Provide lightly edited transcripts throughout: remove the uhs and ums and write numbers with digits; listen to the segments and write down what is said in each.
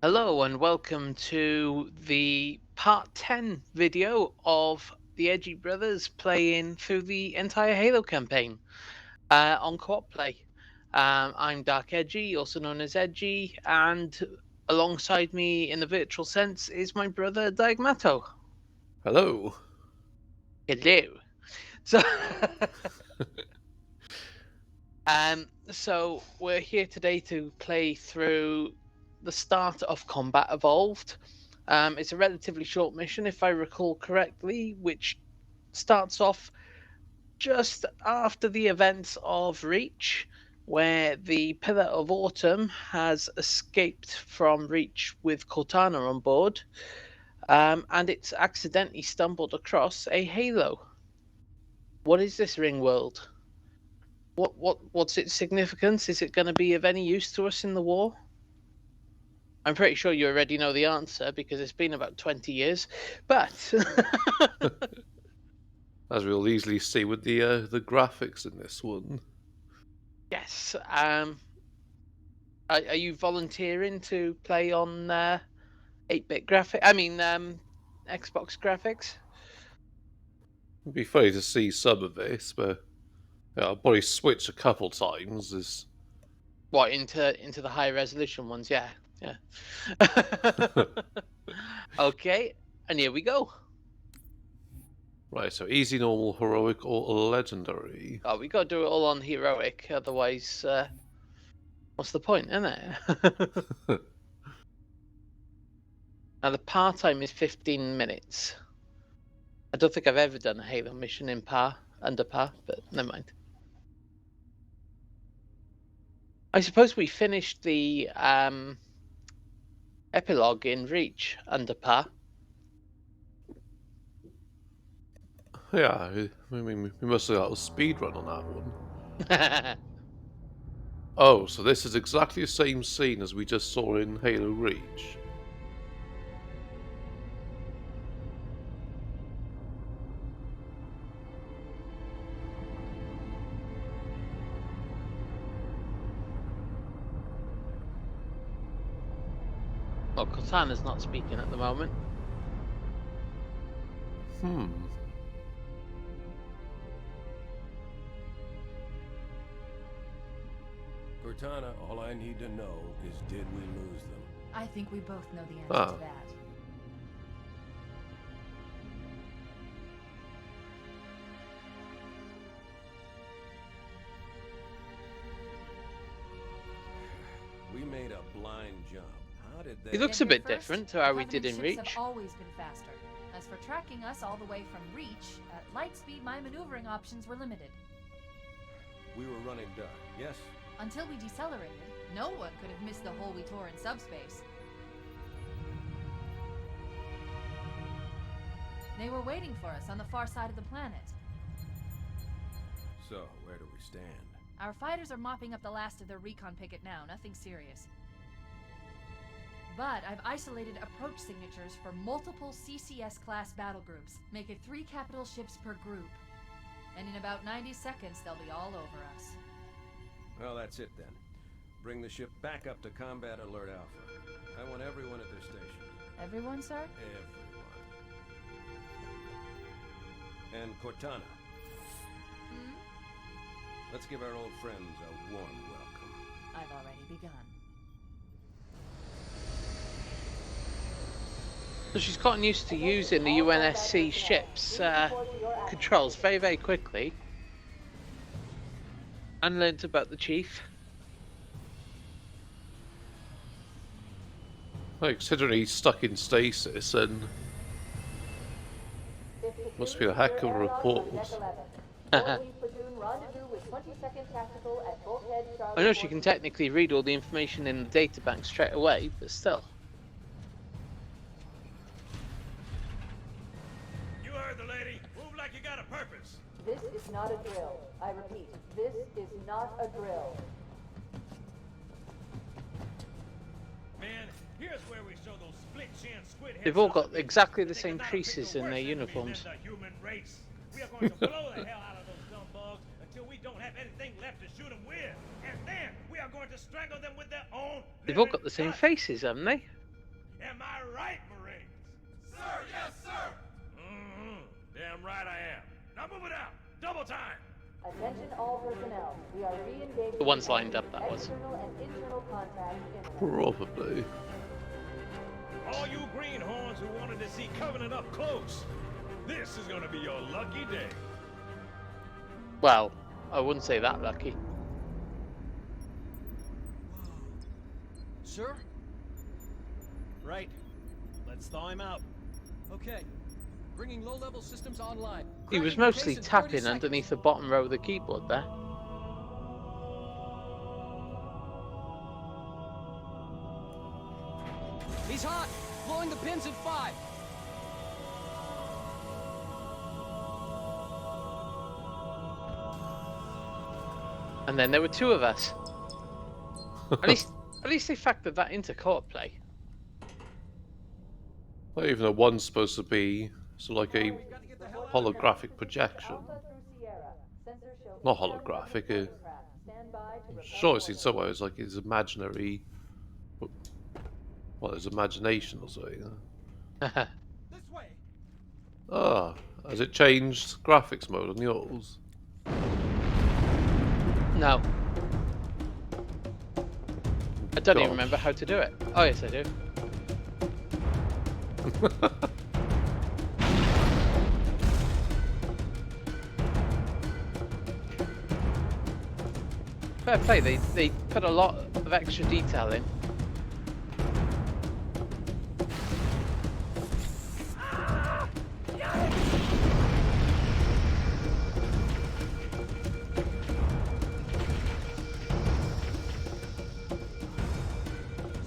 Hello and welcome to the part 10 video of the Edgy brothers playing through the entire Halo campaign on co-op play. I'm Darkedgy, also known as Edgy, and alongside me in the virtual sense is my brother Diagmato. Hello. Hello. So, so we're here today to play through the start of Combat Evolved. It's a relatively short mission, if I recall correctly, which starts off just after the events of Reach, where the Pillar of Autumn has escaped from Reach with Cortana on board, and it's accidentally stumbled across a Halo. What is this ring world? What's its significance? Is it going to be of any use to us in the war? I'm pretty sure you already know the answer because it's been about 20 years, but As we'll easily see with the graphics in this one. yes. Are you volunteering to play on 8-bit graphic? I mean, Xbox graphics? It'd be funny to see some of this, but I'll probably switch a couple times. What into the high resolution ones? Yeah, yeah. Okay, and here we go. Right, so easy, normal, heroic, or legendary. Oh, we got to do it all on heroic, otherwise, what's the point, isn't it? Now the par time is 15 minutes. I don't think I've ever done a Halo mission in under par, but never mind. I suppose we finished the epilogue in Reach under par. Yeah, I mean, we must have got a speed run on that one. Oh, so this is exactly the same scene as we just saw in Halo Reach. Well, Cortana's not speaking at the moment. Cortana, all I need to know is did we lose them? I think we both know the answer to that. We made a blind jump. How did they... He looks a bit different to how we did in Reach. Have always been faster. As for tracking us all the way from Reach, at light speed my maneuvering options were limited. We were running dark, yes? Until we decelerated, no one could have missed the hole we tore in subspace. They were waiting for us on the far side of the planet. So, where do we stand? Our fighters are mopping up the last of their recon picket now, nothing serious. But I've isolated approach signatures for multiple CCS-class battle groups. Make it 3 capital ships per group. And in about 90 seconds, they'll be all over us. Well, that's it then. Bring the ship back up to Combat Alert Alpha. I want everyone at their station. Everyone, sir? Everyone. And Cortana. Let's give our old friends a warm welcome. I've already begun. So she's gotten used to using the UNSC ship's controls very, very quickly. And learnt about the Chief. Well, considering he's stuck in stasis, and must be a heck of a report. I know she can technically read all the information in the databank straight away, but still. You heard the lady. Move like you got a purpose. This is not a drill. I repeat, this is not a drill. Man, here's where we show those split-chin squid heads. They've all got exactly the same creases in their uniforms. The human race. We are going to blow the hell out of those dumb bugs until we don't have anything left to shoot them with. And then we are going to strangle them with their own. They've all got the same faces, haven't they? Am I right, Marines? Sir, yes, sir! Mm-hmm. Damn right I am. Now move it out. Double time. Attention all personnel. We are re-engaging The ones in lined up, that was. external and internal contact imminent. Probably. All you greenhorns who wanted to see Covenant up close, this is gonna be your lucky day. Well, I wouldn't say that lucky. Sir? Right. Let's thaw him out. Okay. Bringing low-level systems online. He was Cracking mostly case in 30 tapping seconds. underneath the bottom row of the keyboard there. He's hot! Blowing the pins at 5. And then there were 2 of us. At least they factored that into co-op play. Well, even though one's supposed to be like a holographic projection. Alpha through Sierra. Sensor show Not inbound holographic, aircraft. Stand by to I'm report sure I've seen orders. somewhere it's like his imaginary. Well, his imagination or something. This way! Ah, has it changed graphics mode on yours? No. I don't even Gosh. remember how to do it. Oh yes, I do. Fair play, they put a lot of extra detail in.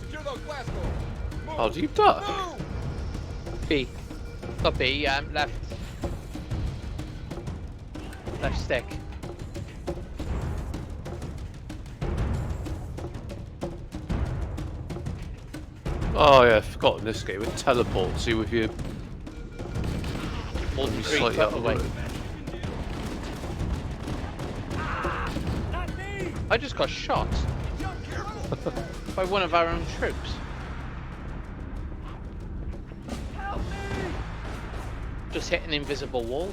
Secure those blast doors. Move. How do you duck? Move. B. Not B, left. Left stick. Oh yeah, I forgot in this game it teleports you with your More than 3 slightly foot out of away. room. Not me. I just got shot by one of our own troops. Help me. Just hit an invisible wall.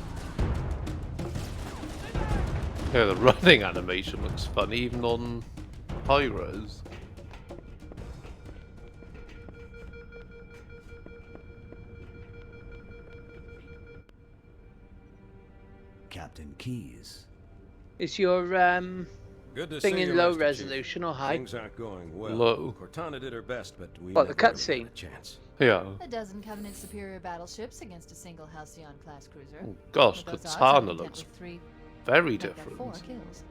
Yeah, the running animation looks fun even on high res. Captain Keyes. Is your Good to thing see in you, low Master Chief. resolution or high? Things aren't going well. Low. Cortana did her best, but we What, the never really cutscene? had a chance. Yeah. A dozen Covenant superior battleships against a single Halcyon-class cruiser. Oh, gosh, With those odds, I'm Cortana content looks with 3, very make that different. 4 kills.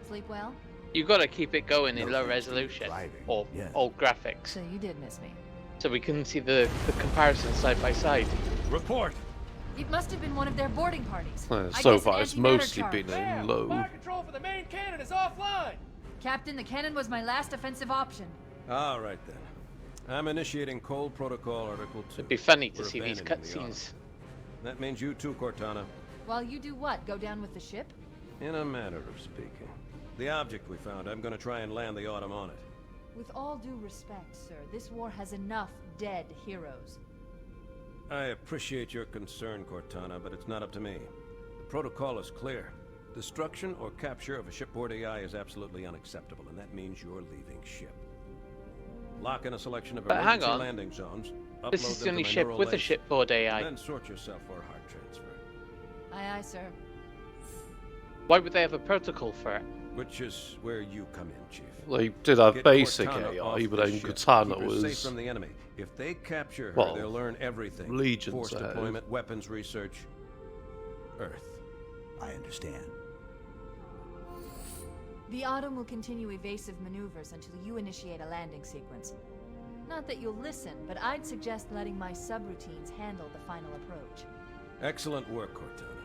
Sleep well? You gotta keep it going in No low thanks to resolution driving, or yeah. old graphics, So you did miss me. so we can see the comparison side by side. Report. It must have been one of their boarding parties. I So guess an far, it's antimatter mostly charge. been in low. Fire control for the main cannon is offline. Captain, the cannon was my last offensive option. All right then. I'm initiating Cold Protocol Article 2. It'd be funny to We're see these abandoning the cutscenes. Autumn. That means you too, Cortana. While you do what? Go down with the ship? In a manner of speaking. The object we found, I'm gonna try and land the Autumn on it. With all due respect, sir, this war has enough dead heroes. I appreciate your concern, Cortana, but it's not up to me. The protocol is clear. Destruction or capture of a shipboard AI is absolutely unacceptable, and that means you're leaving ship. Lock in a selection of But hang emergency on. landing zones. This upload is the them only to my ship neural with a links, shipboard AI. Then sort yourself for a heart transfer. Aye, aye, sir. Why would they have a protocol for it? Which is where you come in, Chief. They did have Get basic Cortana off AI, but the then ship. Cortana Keep her safe was from the enemy. If they capture her, Well, they'll learn everything. legions Force ahead. deployment, weapons research, Earth. I understand. The Autumn will continue evasive maneuvers until you initiate a landing sequence. Not that you'll listen, but I'd suggest letting my subroutines handle the final approach. Excellent work, Cortana.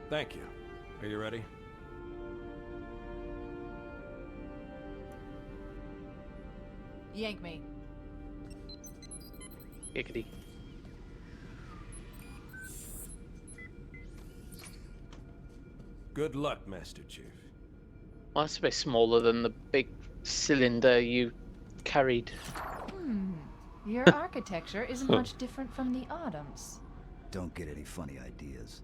Thank you. Are you ready? Yank me. Giggity. Good luck, Master Chief. Well, that's a bit smaller than the big cylinder you carried. Your architecture isn't much different from the Autumn's. Don't get any funny ideas.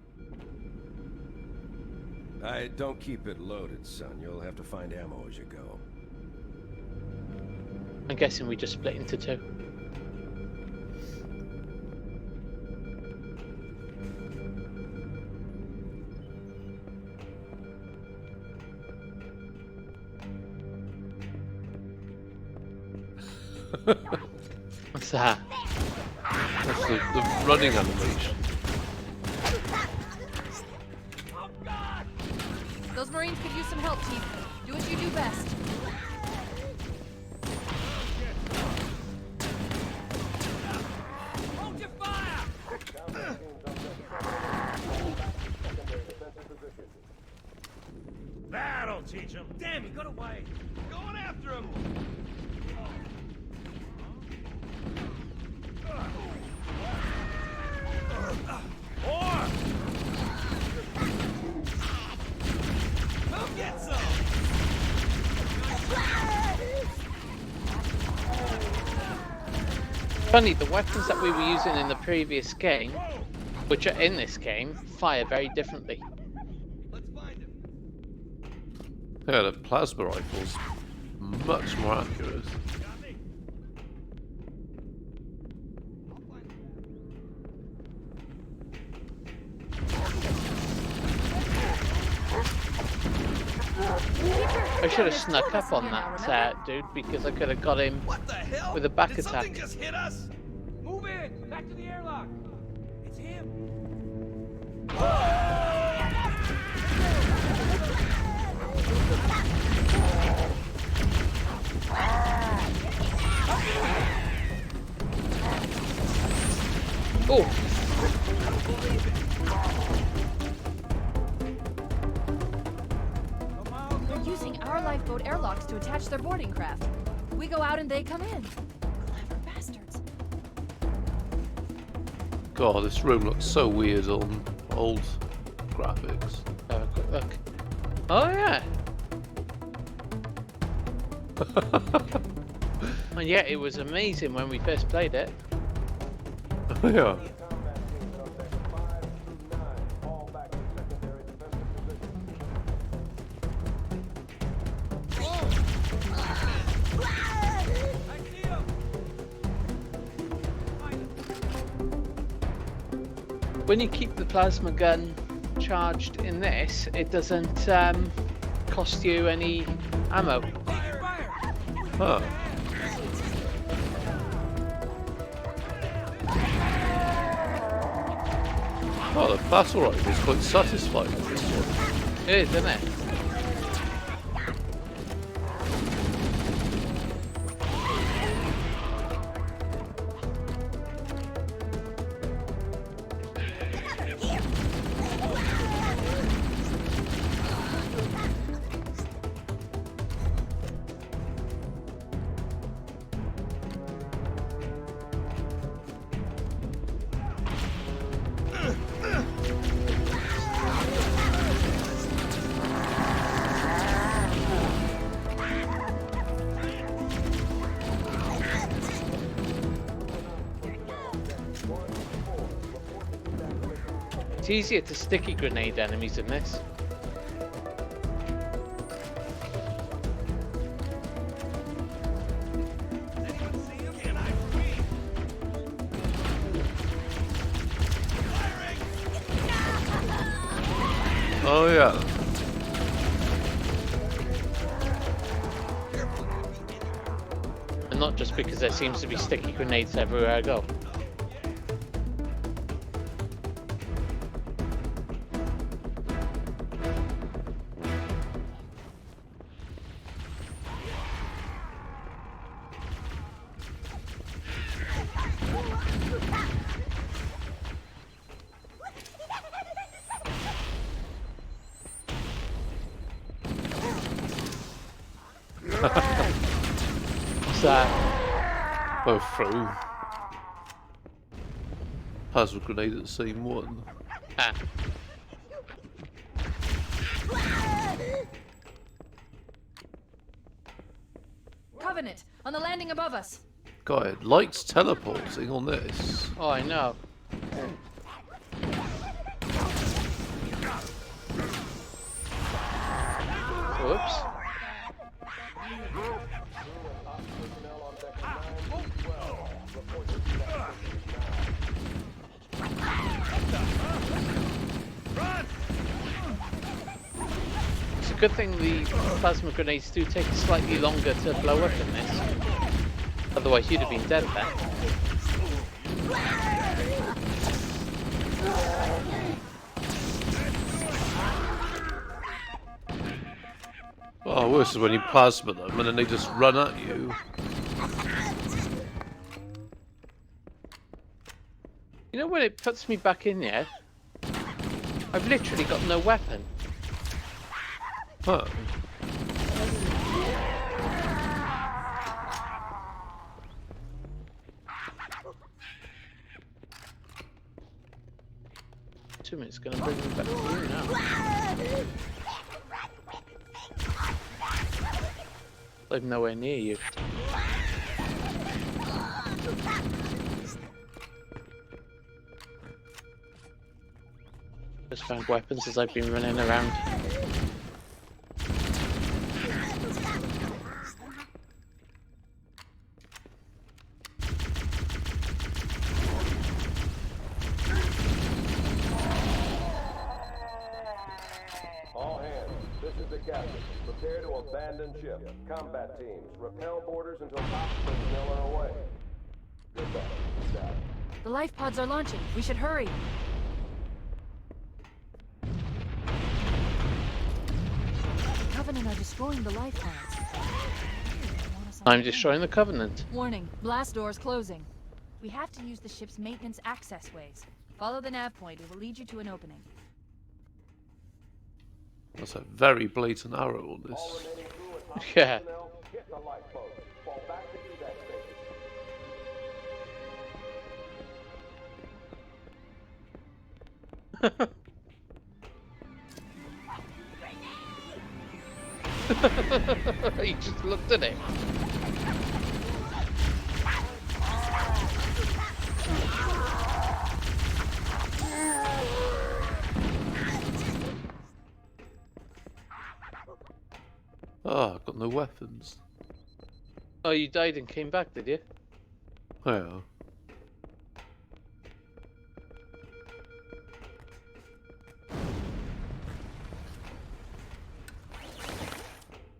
Don't keep it loaded, son. You'll have to find ammo as you go. I'm guessing we just split into two. What's that? That's the running animation. Those Marines could use some help, Chief. Do what you do best. Hold your fire! That'll teach him. Damn, he got away. Going after him. More! Come get some! Funny, the weapons that we were using in the previous game, which are in this game, fire very differently. Let's find him. Yeah, the plasma rifle's much more accurate. Got me. I should have snuck up on that dude, because I could have got him What the hell? with a back Did something attack. just hit us? Move in! Back to the airlock! It's him! Oh, They're using our lifeboat airlocks to attach their boarding craft. We go out and they come in. Clever bastards. God, this room looks so weird on old graphics. have a quick look. Oh yeah. And yeah, it was amazing when we first played it. Yeah. I see him! When you keep the plasma gun charged in this, it doesn't cost you any ammo. Fire! Fire! Huh. Oh, the battle rifle is quite satisfying with this one. It is, isn't it? It's easier to sticky grenade enemies in this. Anyone see him? Can I breathe? Firing! Oh yeah. And not just because there seems to be sticky grenades everywhere I go. What's that? Both through. Plasma grenade at the same one. Ah. Covenant, on the landing above us. God, it likes teleporting on this. Oh, I know. Whoops. It's a good thing the plasma grenades do take slightly longer to blow up in this. Otherwise you'd have been dead then. Oh, worse is when you plasma them and then they just run at you. You know when it puts me back in here? I've literally got no weapon. Huh. It's gonna bring me back to you now. I'm nowhere near you. Just found weapons as I've been running around. All hands, this is the captain. Prepare to abandon ship. Combat teams, repel borders until top personnel are away. Goodbye. Out. The life pods are launching. We should hurry. The Covenant are destroying the life pods. I'm destroying the Covenant. Warning, blast doors closing. We have to use the ship's maintenance access ways. Follow the nav point. It will lead you to an opening. That's a very blatant arrow on All this. remaining crew and top Yeah. personnel, hit the lifeboat. Fall back to evac station. He just looked at it. Oh, I've got no weapons. Oh, you died and came back, did you? Yeah.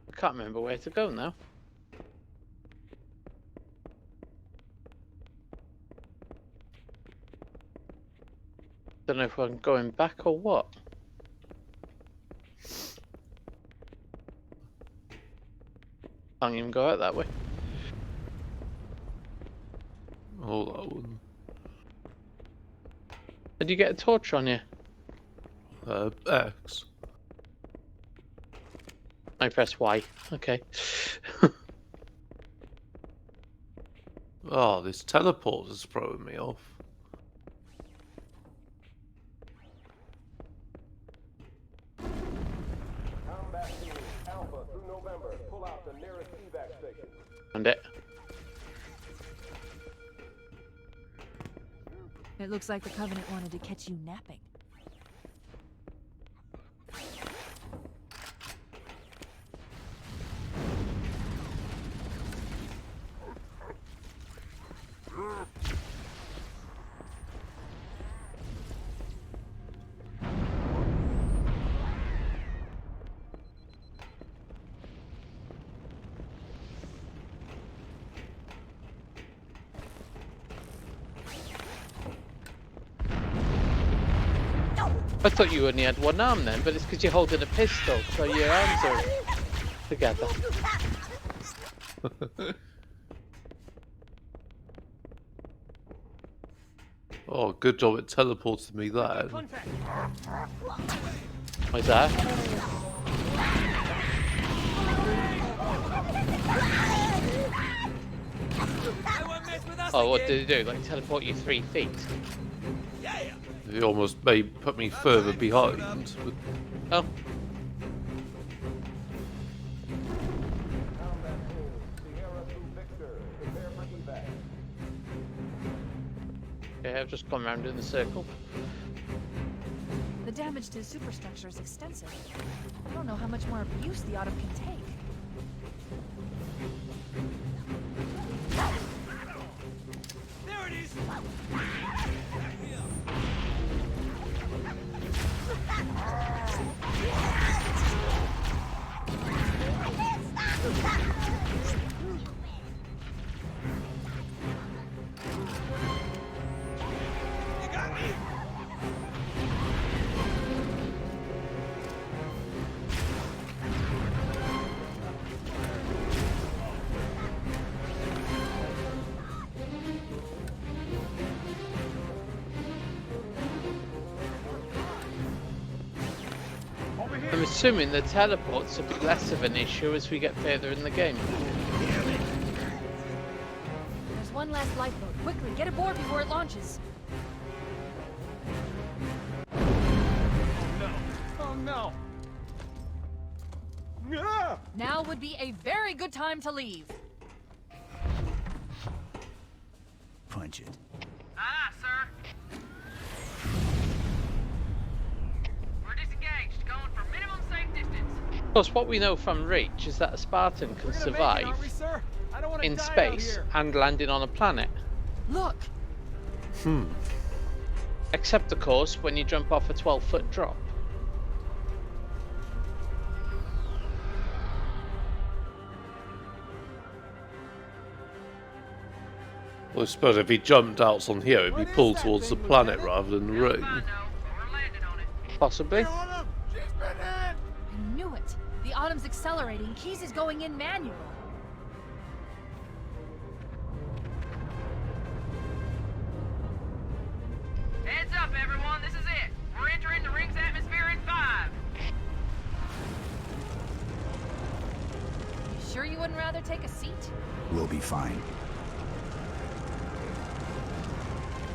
I can't remember where to go now. Don't know if I'm going back or what. Can't even go out that way. Oh, that one. Did you get a torch on you? X. I press Y. Okay. Oh, this teleport is throwing me off. Combat teams, Alpha through November. Pull out the nearest evac station. Found it. It looks like the Covenant wanted to catch you napping. I thought you only had one arm then, but it's because you're holding a pistol, so your arms are together. Oh, good job it teleported me there. What's that? Oh, what did it do? Like teleport you 3 feet? It almost put me further behind. Oh. Combat teams, Sierra through Victor. Prepare for evac. Okay, I've just gone round in a circle. The damage to the superstructure is extensive. I don't know how much more abuse the Autumn can take. There it is! You got me! I'm assuming the teleports will be less of an issue as we get further in the game. There's one last lifeboat. Quickly, get aboard before it launches. No. Oh no. Ah! Now would be a very good time to leave. Punch it. Aye, sir. We're disengaged, going for minimum safe distance. Of course, what we know from Reach is that a Spartan can We're gonna survive make it, aren't we, sir? I don't want to in die out space here. and landing on a planet. Look! Except, of course, when you jump off a 12-foot drop. Well, I suppose if he jumped out on here, it'd be What is pulled that towards the thing, planet Lieutenant? rather than the Hell if ring. I know, but we're landing on it. Possibly. Autumn, she's been in! I knew it. The Autumn's accelerating. Keys is going in manual. Heads up, everyone, this is it. We're entering the ring's atmosphere in 5. You sure you wouldn't rather take a seat? We'll be fine.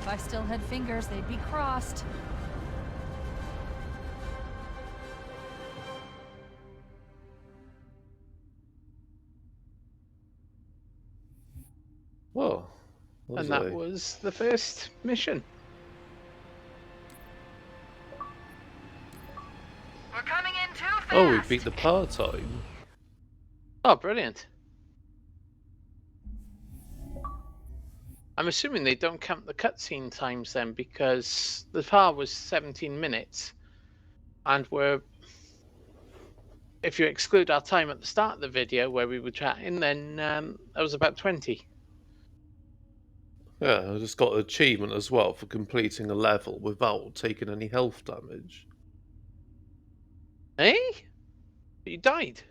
If I still had fingers, they'd be crossed. Well, And that was the first mission. We're coming in too fast. Oh, we beat the part-time. Oh, brilliant. I'm assuming they don't count the cutscene times then, because the par was 17 minutes. And we're... If you exclude our time at the start of the video where we were chatting, then that was about 20. Yeah, I just got an achievement as well for completing a level without taking any health damage. Eh? But you died.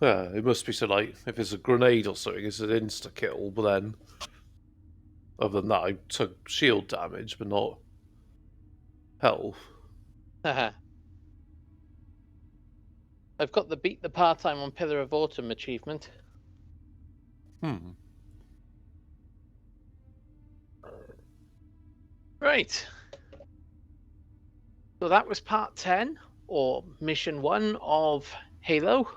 Yeah, it must be so like, if it's a grenade or something, it's an insta-kill, but then... Other than that, I took shield damage, but not health. Haha. I've got the beat the part-time on Pillar of Autumn achievement. Right. So that was part 10, or mission 1 of Halo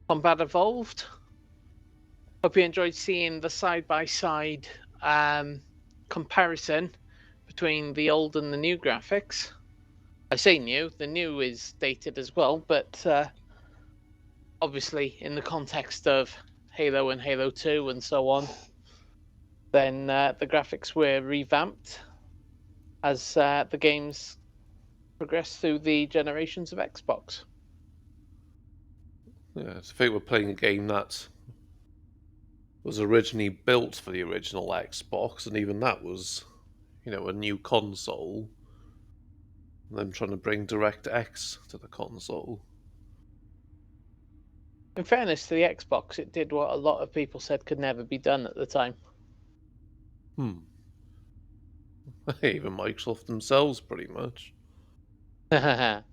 Combat Evolved. Hope you enjoyed seeing the side-by-side comparison between the old and the new graphics. I say new, the new is dated as well, but obviously in the context of Halo and Halo 2 and so on, then the graphics were revamped as the games progressed through the generations of Xbox. Yeah, I think we're playing a game that was originally built for the original Xbox, and even that was, you know, a new console. And them trying to bring DirectX to the console. In fairness to the Xbox, it did what a lot of people said could never be done at the time. Even Microsoft themselves, pretty much. But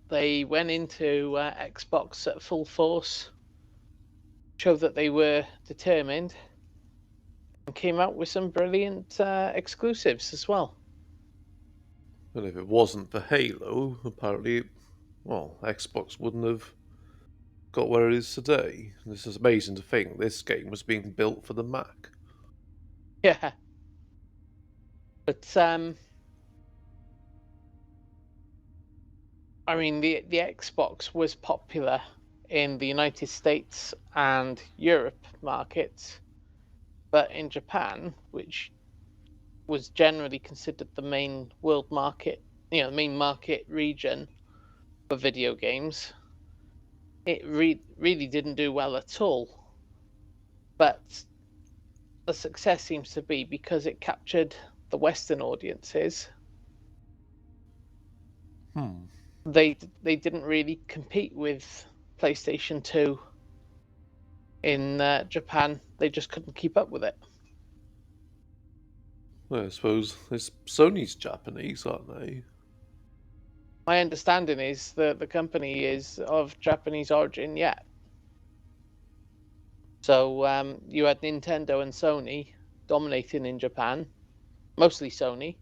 they went into Xbox at full force, showed that they were determined, and came out with some brilliant exclusives as well. And if it wasn't for Halo, apparently, well, Xbox wouldn't have got where it is today. And it's just amazing to think this game was being built for the Mac. Yeah. But I mean, the Xbox was popular in the United States and Europe markets, but in Japan, which was generally considered the main world market, the main market region for video games, it really didn't do well at all. But the success seems to be because it captured the Western audiences. They didn't really compete with PlayStation 2 in Japan. They just couldn't keep up with it. Well, I suppose Sony's Japanese, aren't they? My understanding is that the company is of Japanese origin, yeah. So you had Nintendo and Sony dominating in Japan, mostly Sony,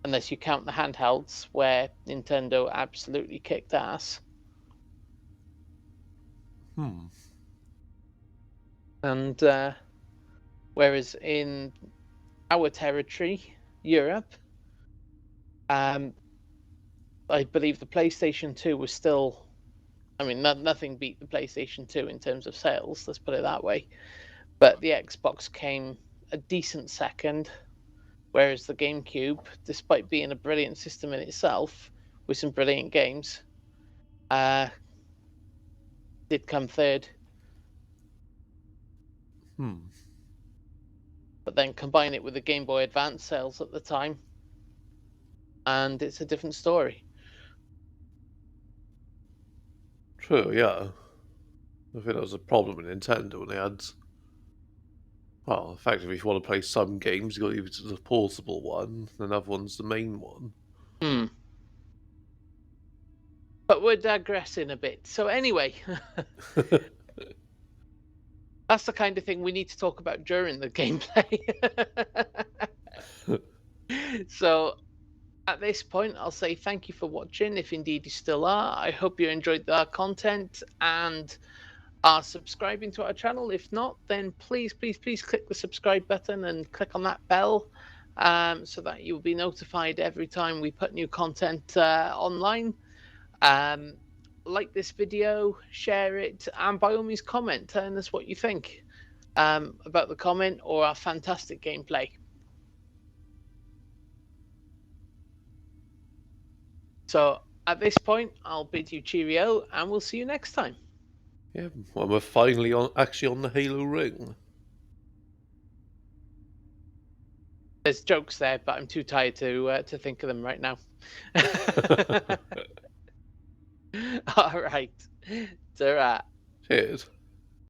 unless you count the handhelds where Nintendo absolutely kicked ass. And whereas in our territory, Europe, I believe the PlayStation 2 was still, I mean, nothing beat the PlayStation 2 in terms of sales, let's put it that way. But the Xbox came a decent second, whereas the GameCube, despite being a brilliant system in itself, with some brilliant games, did come third. But then combine it with the Game Boy Advance sales at the time, and it's a different story. True, yeah. I think that was a problem with Nintendo when they had. Well, effectively, if you want to play some games, you've got to use the portable one, and another one's the main one. But we're digressing a bit. So anyway, that's the kind of thing we need to talk about during the gameplay. So at this point, I'll say thank you for watching, if indeed you still are. I hope you enjoyed our content and are subscribing to our channel. If not, then please click the subscribe button and click on that bell so that you'll be notified every time we put new content online. Like this video, share it, and by all means comment, telling us what you think about the comment or our fantastic gameplay. So at this point, I'll bid you cheerio, and we'll see you next time. Yeah, well, we're finally actually on the Halo ring. There's jokes there, but I'm too tired to think of them right now. All right. Ta-ra. Cheers.